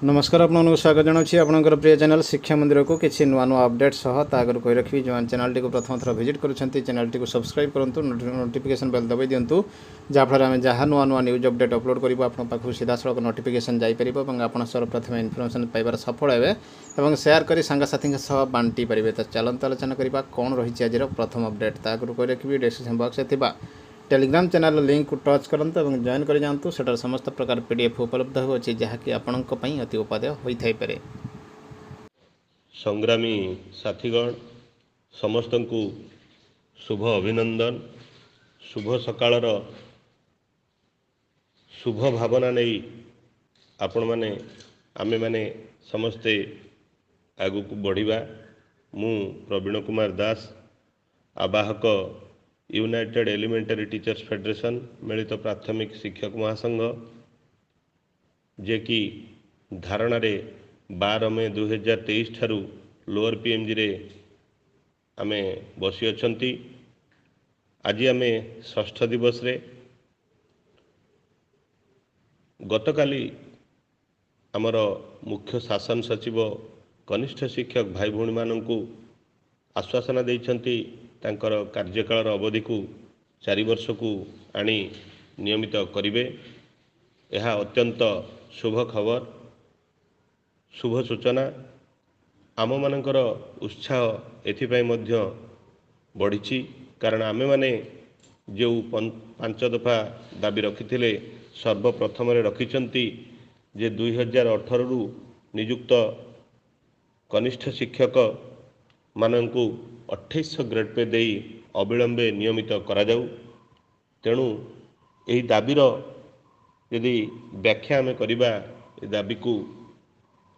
नमस्कार आपको स्वागत जनाऊँगी आपंकर प्रिय चैनल शिक्षा मंदिर को किसी नुआ नुआ अपडेट सह तागर कही रखी जो चैनल टी प्रथम थर विजिट करुँच चैनल टी सब्सक्राइब करूँ नोटिफिकेशन बेल दबाई दिंतु जहाँफल आम जहाँ नुआ नुआ न्यूज अपडेट अपलोड करूँ आप सीधा सड़क नोटिफिकेशन जापर और आप प्रथम इनफर्मेशन पाइबार सफल हे और सेयार कर सांगसाथी सह बांटी पारे। तो चलते आलोचना करवा कौन रही आज प्रथम अपडेट तागर कही रखी डिस्क्रिप्शन बॉक्स में टेलीग्राम चैनल लिंक को टच करते और जॉइन कर जातु सेटार समस्त प्रकार पीडीएफ उपलब्ध होची जहाँकि आपणक पई अति उपादेय होई पारे। संग्रामी साथीगण समस्त को शुभ अभिनंदन। शुभ सकाळर शुभ भावना नहीं आपण माने आमे माने समस्ते आगु को बढ़िबा। मु Praveen Kumar Das आवाहक United elementary teachers federation मिलित प्राथमिक शिक्षक महासंघ जे कि धारणा 12 मे 2023 ठारू लोअर पीएमजी रे आमे बसी अछंती। आज आमे षष्ठ दिवस रे गतकाली आमर मुख्य शासन सचिव कनिष्ठ शिक्षक भाई भौणी माननकु आश्वासन देइछंती तांकर कार्यकाल अवधि को 4 वर्ष को आनी नियमित करिवे। यह अत्यंत शुभ खबर शुभ सूचना। आम मानकर उत्साह एथिपाई मध्य बढ़ी कारण आमे माने जो 5 दफा दाबी रखिथिले सर्वप्रथम रखिछंती जे 2018 रु नियुक्त कनिष्ठ शिक्षक माननकु 2800 ग्रेड पे देई अविलंबे नियमित करा जाऊ। तेणु यही दाबीर यदि व्याख्या आम करिबा ए दाबी को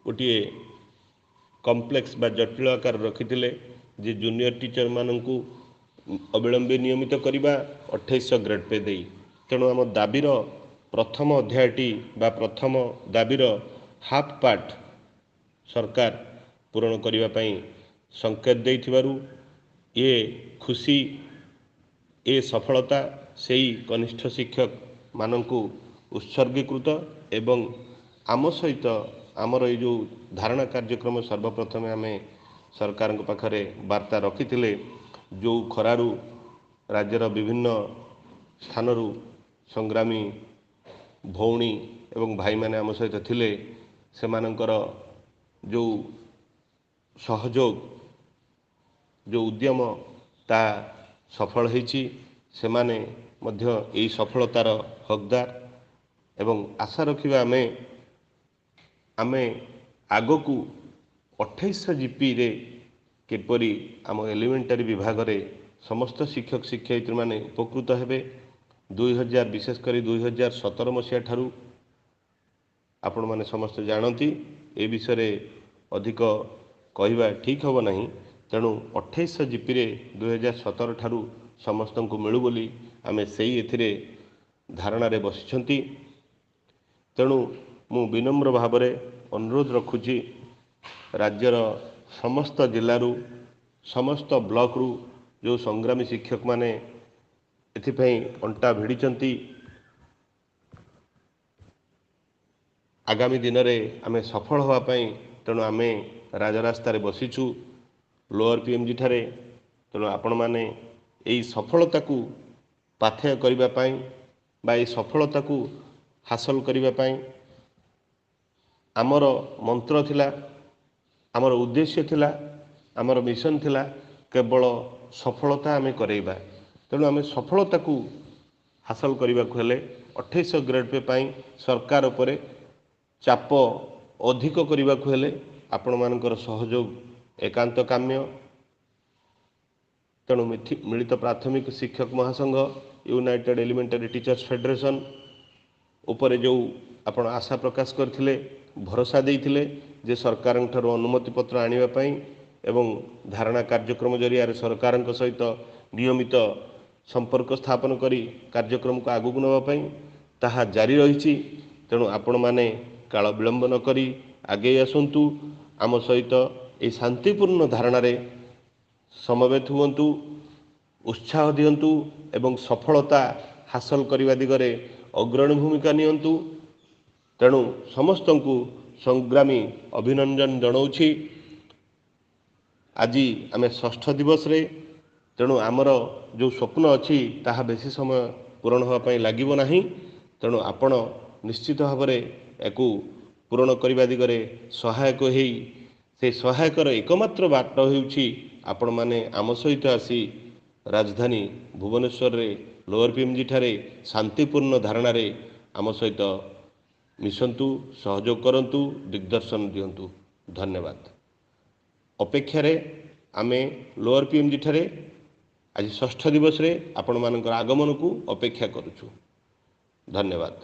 गोटे कम्प्लेक्स बा जटिल आकार रखिथिले जे जूनियर टीचर माननकु अविलंबे नियमित करिबा 2800 ग्रेड पे देई। तेणु आम दाबीर प्रथम अध्यायटी बा प्रथम दाबीर हाफ पार्ट सरकार पूरण करिबा पई संकेत देइथिबारु ये खुशी ये सफलता से ही कनिष्ठ शिक्षक माननकु उत्सर्गीकृत एवं आम सहित आमर ये जो धारणा कार्यक्रम सर्वप्रथम आमे सरकार पाखरे वार्ता रखिथिले जो खरारु राज्यर विभिन्न स्थानरु संग्रामी भौणी एवं भाई माने आम सहित थिले सेमानंकर जो सहयोग जो उद्यम ता सफल होईची सेमाने मध्य यही सफलतार हकदार एवं आशा रखिबा आमे आगो को 2800 जीपी रे किपरि आम एलिमेंटरी विभाग रे समस्त शिक्षक शिक्षयित्री माने उपकृत हेबे। 2000 विशेषकर 2017 मसीहा ठारू आपण माने समस्त जानती ए विषय अधिक कहवा ठीक हम नहीं। तेणु 2800 जीपी रे 2017 ठारू समस्त को मिलू बोली आमे सेही एथिरे धारणा रे बसिछंती। तेणु मु विनम्र भावरे अनुरोध रखुची राज्यर समस्त जिल्लारू समस्त ब्लॉक रु जो संग्रामी शिक्षक माने एथिपई अंटा भिड़िचंती आगामी दिन में आमे सफल होवा पई। तेणु आमे राजरास्ता रे बसीचु लोअर पीएमजी ठारे। तेणु आपण माने यही सफलता को पाथेय करिबा पई बा यही सफलता को हासिल करिबा पई आमर मंत्र थिला आमर उद्देश्य थिला आमर मिशन थिला केवल सफलता आमे करेबा। तेणु आमे सफलता को हासिल करिबा को हेले 2800 ग्रेड पे पई सरकार उपरे चाप अधिक करिबा को हेले आपण मानकर सहयोग एकांत काम्य। तेणु मिलित प्राथमिक शिक्षक महासंघ यूनाइटेड एलिमेंटरी टीचर्स फेडरेशन उपरे जो आपण आशा प्रकाश करथिले भरोसा देइथिले जे सरकार ठारो अनुमति पत्र आनिबा पई एवं धारणा कार्यक्रम जरिया सरकार सहित नियमित संपर्क स्थापन करी कार्यक्रम को आगु नवा पई ताहा जारी रहिछि। तेणु आपण माने काल विलंब न करी आगे आसंतु आम सहित ए शांतिपूर्ण धारणा रे समवेत हुअन्तु उत्साह दियंतु एवं सफलता हासिल करने दिगरे अग्रणी भूमिका नियंतु। तेणु समस्त को ସଂଗ୍ରାମୀ ଅଭିନନ୍ଦନ ଜଣାଉଛି। ଆଜି ଆମେ ଷଷ୍ଠ ଦିବସରେ, ତେଣୁ ଆମର ଯେଉଁ ସ୍ୱପ୍ନ ଅଛି ତାହା ବେଶୀ ସମୟ ପୂରଣ ହେବା ପାଇଁ ଲାଗିବ ନାହିଁ। ତେଣୁ ଆପଣ ନିଶ୍ଚିତ ଭାବରେ ୟାକୁ ପୂରଣ କରିବା ଦିଗରେ ସହାୟକ ହେଇ, ସେହି ସହାୟକର ଏକମାତ୍ର ବାଟ ହେଉଛି ଆପଣମାନେ ଆମ ସହିତ ଆସି ରାଜଧାନୀ ଭୁବନେଶ୍ୱରରେ ଲୋଅର ପିଏମ୍ଜି ଠାରେ ଶାନ୍ତିପୂର୍ଣ୍ଣ ଧାରଣାରେ ଆମ ସହିତ ମିଶନ୍ତୁ, ସହଯୋଗ କରନ୍ତୁ, ଦିଗ୍ଦର୍ଶନ ଦିଅନ୍ତୁ। ଧନ୍ୟବାଦ। ଅପେକ୍ଷାରେ ଆମେ ଲୋଅର ପିଏମ୍ଜି ଠାରେ ଆଜି ଷଷ୍ଠ ଦିବସରେ ଆପଣମାନଙ୍କର ଆଗମନକୁ ଅପେକ୍ଷା କରୁଛୁ। ଧନ୍ୟବାଦ।